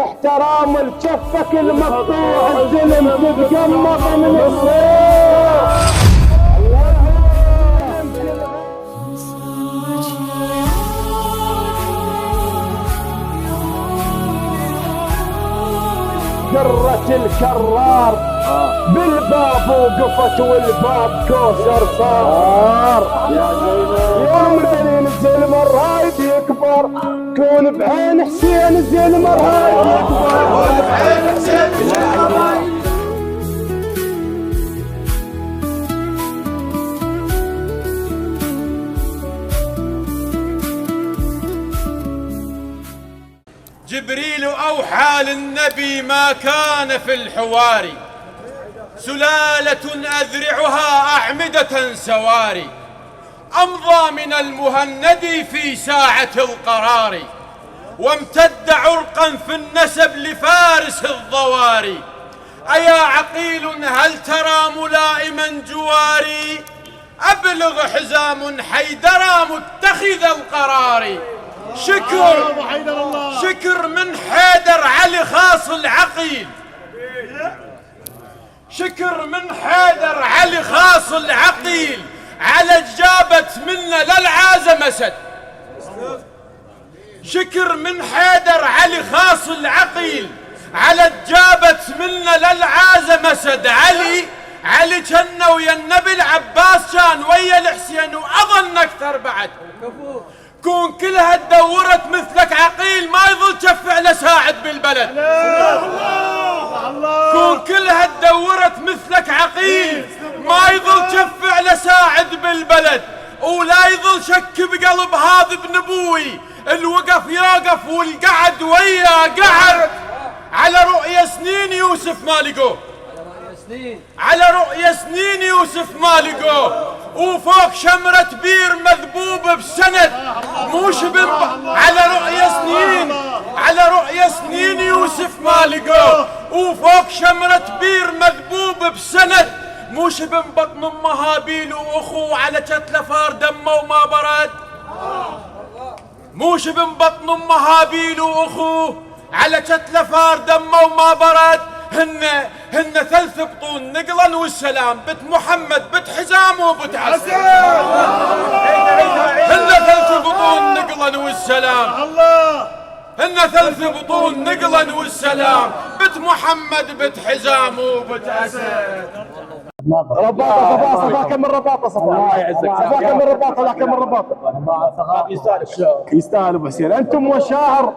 احترام الكفك المقطوع الزلم تتقمط من الصوت. درة الكرار بالباب وقفت والباب كوثر صار. يوم الدليل الزلم الرايد يكبر، كون بعين حسين الزلم الرايد يكبر. جبريل أوحى للنبي ما كان في الحواري، سلالة أذرعها أعمدة سواري، أمضى من المهند في ساعة القرار، وامتد عرقا في النسب لفارس الضواري. أيا عقيل هل ترى ملائما جواري، أبلغ حزام حيدرى متخذ القرار. شكر من حيدر علي خاص العقيل، شكر من حيدر علي خاص العقيل، على جابت منا للعازم أسد. شكر من حيدر علي خاص العقيل، على جابت منا للعازم أسد. علي كان ويا النبي العباس كان ويا الحسين وأظن أكثر بعد. كون كلها تدورت مثلك عقيل ما يظل تشفع لساعد بالبلد. كون كلها تدورت مثلك عقيل ما يظل تشفع لساعد بالبلد. ولا يظل شك بقلب هذا ابن ابوي، الوقف يوقف والقعد ويا قعد. على رؤية سنين يوسف ما لقوه، على رؤية سنين يوسف ما لقوه، وفوق شمرة بير مذبوب بسند موش على رؤية سنين، على رؤية سنين يوسف ما لقوه، وفوق شمرة بير مذبوب بسند موش بن بطن ام هابيل واخوه على كتله فار دمه وما برد. موش بن بطن ام هابيل واخوه على كتله فار دمه وما برد. هن ثلث بطون نقلا والسلام، بت محمد بت حزام وبت حسن. هن ثلث بطون نقلا والسلام، هن ثلث بطون نقلا والسلام، بت محمد بت حزام وبت حسن. رباطة صفاك من رباطة الله يعزك، صفاك من رباطة ذاك من رباطة. يستاهل ابو حسين. انتم والشاعر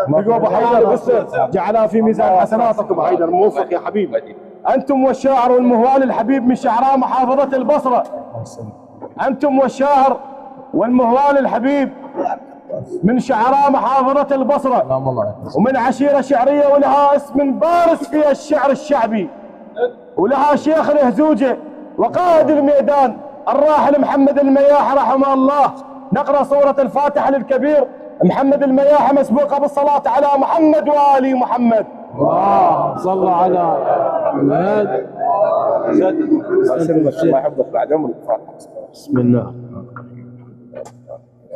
نقوا ابو حيدر بس جعلها في ميزان حسناتك ابو حيدر، موفق يا حبيبي. انتم والشاعر والمهوال الحبيب من شعراء محافظة البصرة، انتم والشاعر والمهوال الحبيب من شعراء محافظة البصرة، ومن عشيرة شعرية ولها اسم بارز في الشعر الشعبي، ولها شيخ الهزوجة وقائد الميدان الراحل محمد المياح رحمه الله. نقرأ سورة الفاتحة للكبير محمد المياح مسبوقة بالصلاة على محمد وآل محمد. الله صلى على محمد. الله يحفظك بعد عمرك. بسم الله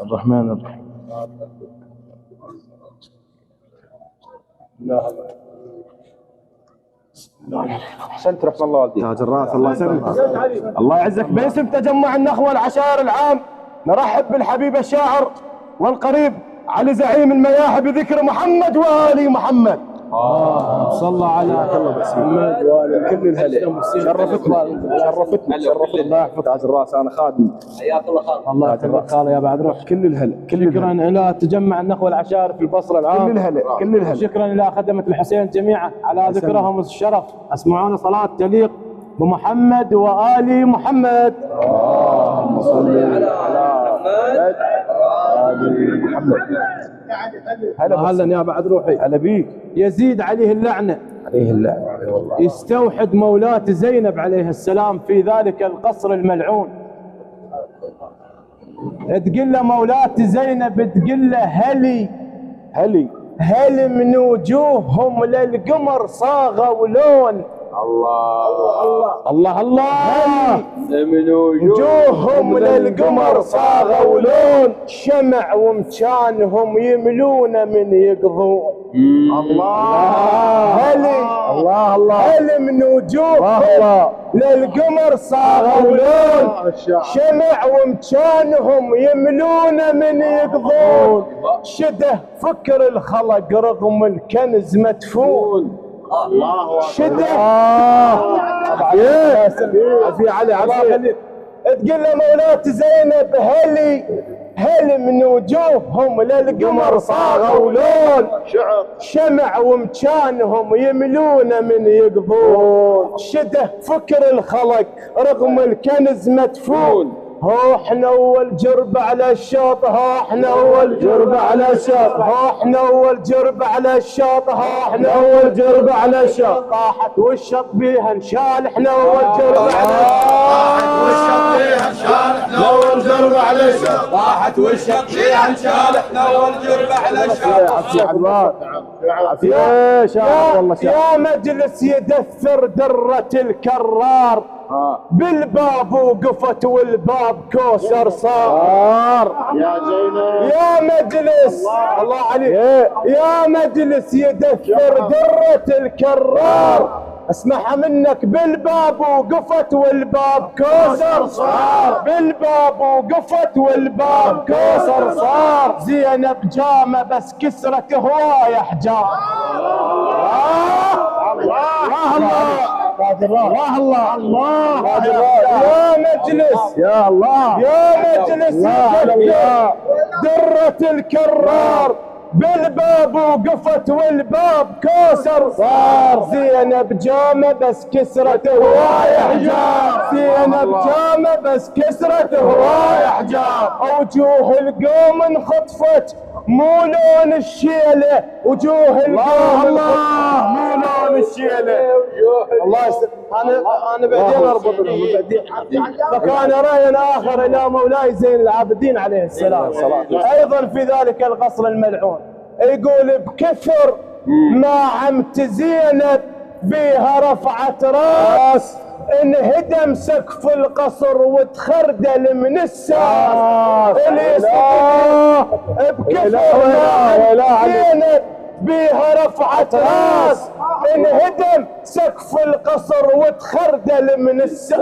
الرحمن الرحيم. احسنت رحم الله والديك. تاج الراس الله يسلمك. الله يعزك. باسم تجمع النخوة العشائر العام نرحب بالحبيب الشاعر والقريب علي زعيم المياح بذكر محمد وآل محمد. صلى على محمد وآل كل الهلا. شرفتنا الله يحفظ تاج الراس. انا خادم. حياك الله خالد. الله يحفظك خالد يا بعد روح. كل الهلا. شكرا الى تجمع النخوة العشائر في البصرة العام. كل الهلا كل الهلا. شكرا الى خدمة الحسين جميعا على ذكرهم الشرف. اسمعونا صلاة تليق بمحمد وآل محمد. اللهم صل على محمد. هلا يا بعد روحي. هلا بيك. يزيد عليه اللعنة، عليه اللعنة والله. يستوحد مولاة زينب عليه السلام في ذلك القصر الملعون. تقول له مولاة زينب، تقول له هل من وجوههم للقمر صاغوا لون. الله من وجوههم للقمر صاغوا لون، شمع ومكانهم يملون من يقضون. هل من وجوههم للقمر صاروا لون شمع ومكانهم يملون من يقضون شده فكر الخلق رغم الكنز مدفون شده في علي تقول له مولاتي زينب هل من وجوههم للقمر صاغوا لون شمع ومكانهم يملون من يقضون شده فكر الخلق رغم الكنز مدفون هو احنا اول جرب على الشاط ها احنا اول جرب على الشاط ها احنا اول جرب على الشاط ها احنا اول جرب على الشاط طاحت والشط بيها انشال احنا اول جرب على طاحت والشط بيها انشال احنا اول جرب على الشاط طاحت والشط بيها انشال احنا اول جرب على الشاط يا مجلس يدثر درة الكرار بالباب وقفت والباب كوسر صار يا زينب يا مجلس الله عليك يا مجلس يدثر درة الكرار اسمعها منك بالباب وقفت والباب كوسر صار بالباب وقفت والباب كوسر صار زينب جامة بس كسرت هواية حجار الله يا مجلس يا الله يا مجلس درة الكرار بالباب وقفت والباب كوسر صار زينب جامة بس كسرت هواية حجار زينب جامة بس كسرت هواية حجار وجوه القوم انخطفت مو لون الشيلة وجوه القوم مو لون الشيلة الله يسلمك انا بعدين اربط فكان راي اخر الى مولاي زين العابدين عليه السلام ايضا في ذلك القصر الملعون يقول بكثر ما عمت زينب بيها رفعت راس انهدم سقف القصر وتخردل من الساس بكثر ما زينب بيها رفعت راس انهدم سقف القصر وتخردل من الساس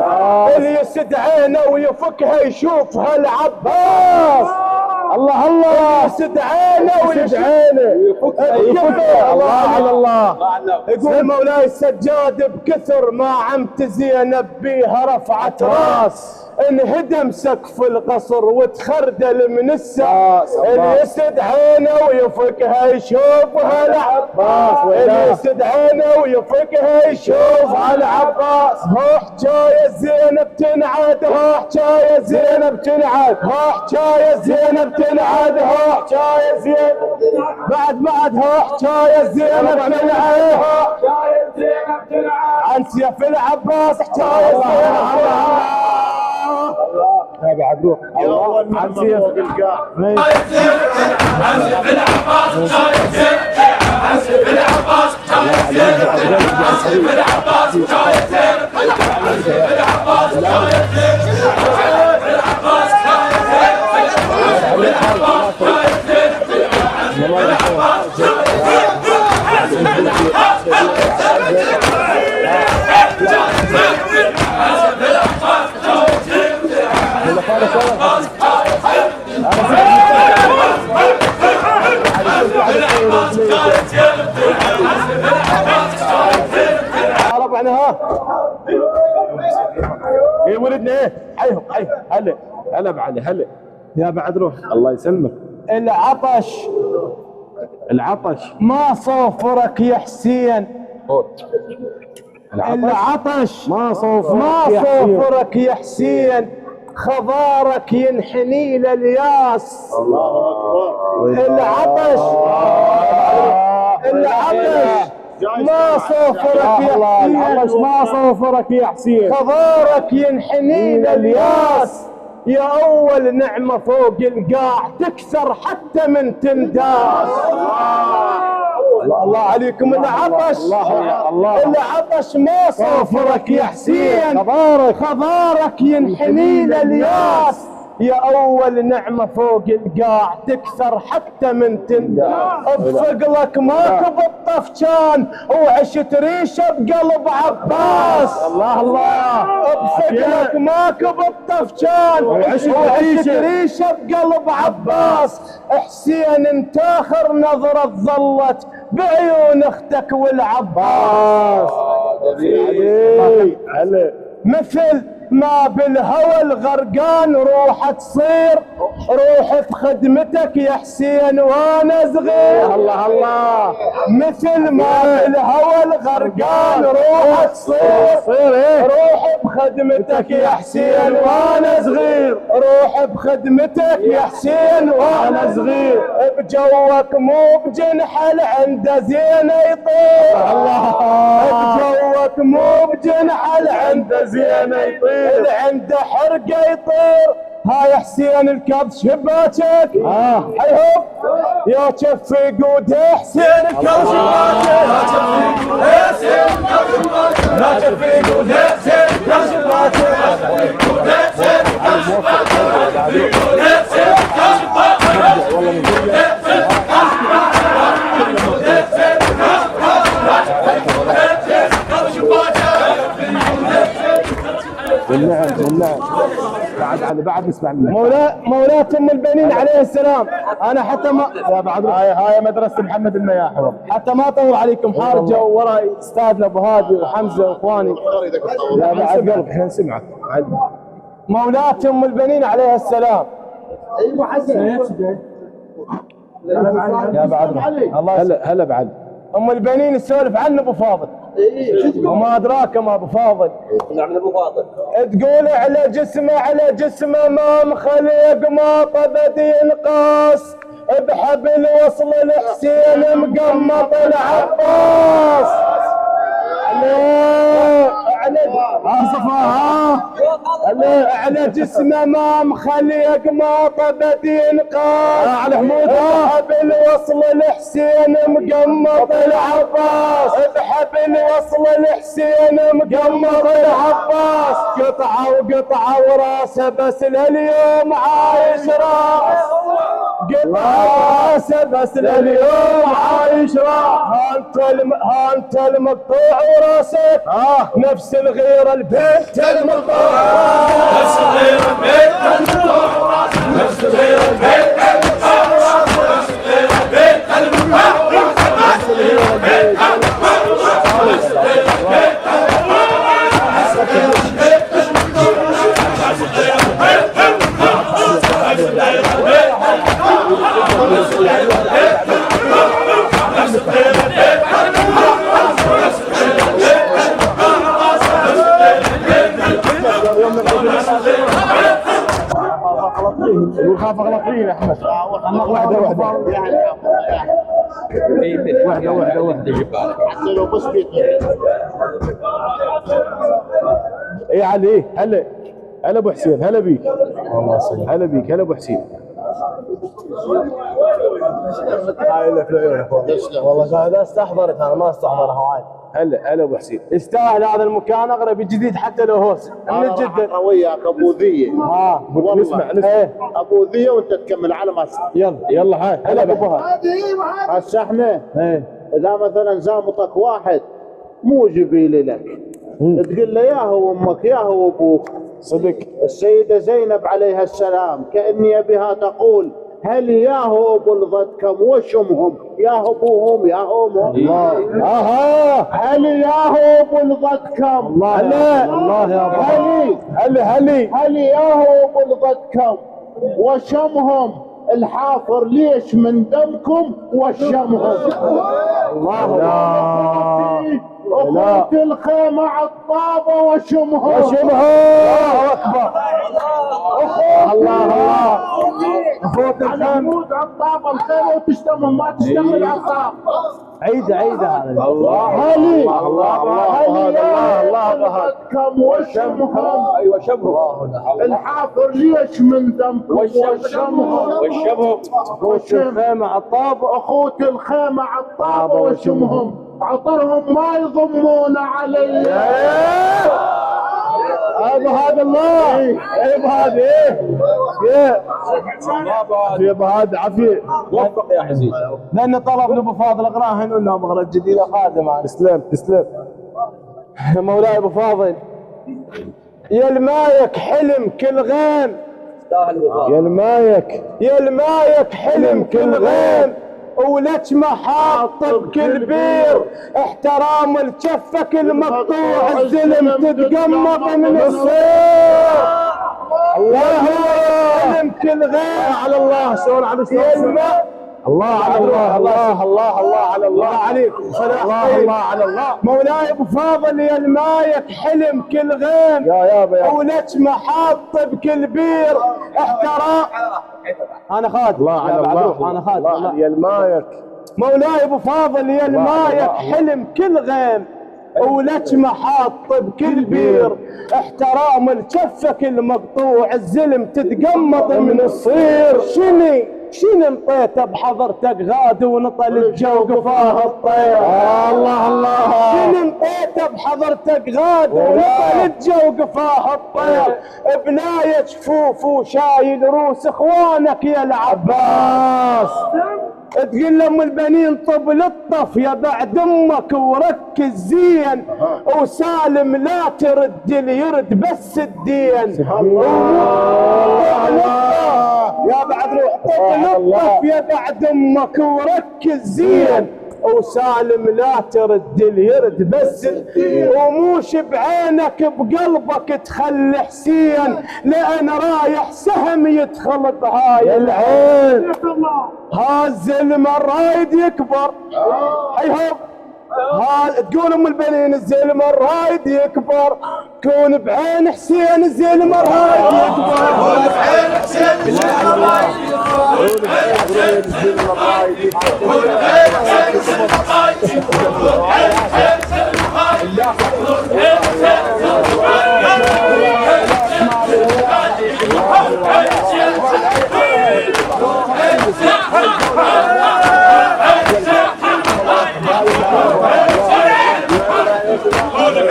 اللي يسد عينه ويفكها يشوفها العباس الله يسد عينه ويسد عينه الله على الله يقول مولاي السجاد بكثر ما عمت زينب بيها رفعت راس انهدم سقف القصر وتخردل من الساس اللي يسد عينه ويفكها يشوفها العباس اللي يسد عينه ويفكها يشوفها العباس هو حكايه زينب تنعاد هو حكايه زينب تنعاد هو حكايه زينب تنعاد هو حكايه زينب بعد هو حكايه زينب تنعاد هو حكايه زينب تنعاد عن سيف العباس حكايه زينب يا بعد روح عن سيف عن سيف العباس عن سيف العباس عن سيف العباس عن سيف ربعنا ايه ولدنا ايه حيهم هلا بعد هلا يا بعد روح الله يسلمك العطش ما صوفرك يا حسين العطش ما صوفرك يا حسين خضارك ينحني للياس العطش ما صوفرك يا حسين ما صوفرك يا حسين خضارك ينحني للياس يا اول نعمة فوق القاع تكسر حتى من تنداس الله عليكم العطش ما صوفرك يا حسين خضارك ينحني للياس يا اول نعمة فوق القاع تكثر حتى من تندع. بثقلك ماكو بالطفشان وعشت ريشة بقلب عباس. الله الله. بثقلك ماكو بالطفشان وعشت ريشة بقلب عباس. حسين انت اخر نظرة ظلت بعيون اختك والعباس. مثل ما بالهوى الغرقان روح تصير روح بخدمتك يا حسين وانا صغير. الله الله. مثل ما بالهوى الغرقان روح تصير روح بخدمتك يا حسين وانا صغير. روح بخدمتك يا حسين وانا صغير. بجوك مو بجنح العنده زينه يطير. الله. بجوك مو بجنح العنده زينه يطير. اللي عنده حرقه يطير. هاي حسين الكظ شباكك. حيهم يا كف قود حسين الكظ شباكك. يا حسين الكظ شباكك. يا كف قود حسين الكظ شباكك. قود حسين الكظ شباكك. قود حسين الكظ والنعم بعد نسمع منك. مولاة ام البنين عليه السلام. انا حتى ما يا بعد هاي مدرسة محمد المياحي. حتى ما اطول عليكم حارجه وراي استاذنا ابو هادي وحمزه واخواني. يا بعد قلب احنا نسمعك. مولاة ام البنين عليه السلام. ايوه حسن. يا بعد الله. هلا بعد ام البنين تسولف عنه ابو فاضل. وما ادراك ما ابو فاضل. نعم ابو فاضل. تقول على جسمه ما مخليق ما طبد ينقاس. بحبل وصل الحسين مقمط العباس. على جسمه ما مخليق ما طبد ينقاس. على حمود. بحبل وصل الحسين مقمط العباس. بحبل وصل الحسين مقمط العباس. قطعه وراسه بس لليوم عايش راس. قطعه وراسه بس لليوم عايش راس. هانت المقطوع وراسك نفس الغيره البيت المقطوع. نفس الغيره البيت المقطوع. نفس الغيره البيت المقطوع. نفس الغيره البيت المقطوع. نفس الغيره البيت المقطوع. نفس الغيره البيت والخاف غلطين يا احمد. واحده حتى لو بس بيت. اي علي. هلا ابو حسين. هلا بيك. والله يسلمك. هلا بيك. هلا ابو حسين. هاي لك العيون والله. هذا استحضرت انا ما استحضرها وايد. هلا ابو حسين. يستاهل هذا المكان اغرب جديد حتى لو هوس من جد. وياك ابو ذيه. نسمع. ابو ذيه وانت تكمل على ما يلا هاي. هلا ابو هسه احنا اذا مثلا زامطك واحد مو جبيل لك تقول له يا هو امك يا هو ابوك. صدق. السيده زينب عليها السلام كاني بها تقول هل ياهو بلغتكم وشمهم ياهو ابوهم ياهو امهم. الله. هل ياهو بلغتكم. الله يا ابو. هل ياهو بلغتكم وشمهم. الحافر ليش من دمكم وشمهم. الله. اخوة الخيمة عطابة وشمهم. الله اكبر. الله. اخوة الخيمة عطابة الخيمة وتشتمهم ما تشتم العطاب. عيدة هذا. الله. هلي الله بلغتكم وشمهم. ايوه شبهه. الحافر ليش من دمكم وشمهم. اخوة الخيمة عطابة. اخوة الخيمة عطابة وشمهم. عطرهم ما يضمون علي. ابو هذا الله ابو هذا ايه ابو هذا عافيه وفق يا حزين. لان طلب ابو فاضل اقراهن ولا مغرد جديده خادمه. تسلم تسلم. مولاي ابو فاضل يا المايك حلم كل غيم، يا المايك يا المايك حلم كل غيم، ولك محاط بكل بير، احترام الجفك المقطوع الزلم تتقمط من الصير. الله حلم كل غيم على الله شلون على الله على الله الله الله الله على الله عليك. الله الله على الله. مولاي ابو فاضل يا المايك حلم كل غيم يا يابا ولك محاط بكل بير، احترام انا خادم الله على الله. انا خادم الله يا المايك. مولاي ابو فاضل يا المايك حلم كل غيم ولك محاط بكل بير، احترام الجفك المقطوع الزلم تتقمط من الصير. شنو انطيته بحضرتك غاد ونطل الجو قفاه الطير. الله الله. شنو انطيته بحضرتك غاد ونطل الجو قفاه الطير. بنايه جفوف وشايل روس اخوانك يا العباس، تقول لهم البنين طب للطف يا بعد امك وركز زين، وسالم لا ترد اللي يرد بس الدين. يا بعد روح طب للطف يا بعد امك وركز زين، وسالم لا ترد اللي يرد بس الدين. وموش بعينك بقلبك تخلي حسين، لان رايح سهم يدخل بهاي العين. الزلم الرايد يكبر ايهم تقول ام البنين الزلم الرايد يكبر، كون بعين حسين الزلم الرايد يكبر، كون بعين حسين الزلم الرايد يكبر، كون بعين حسين الزلم الرايد يكبر، كون بعين حسين الزلم الرايد يكبر، كون بعين حسين الزلم الرايد يكبر، كون بعين حسين الزلم الرايد يكبر.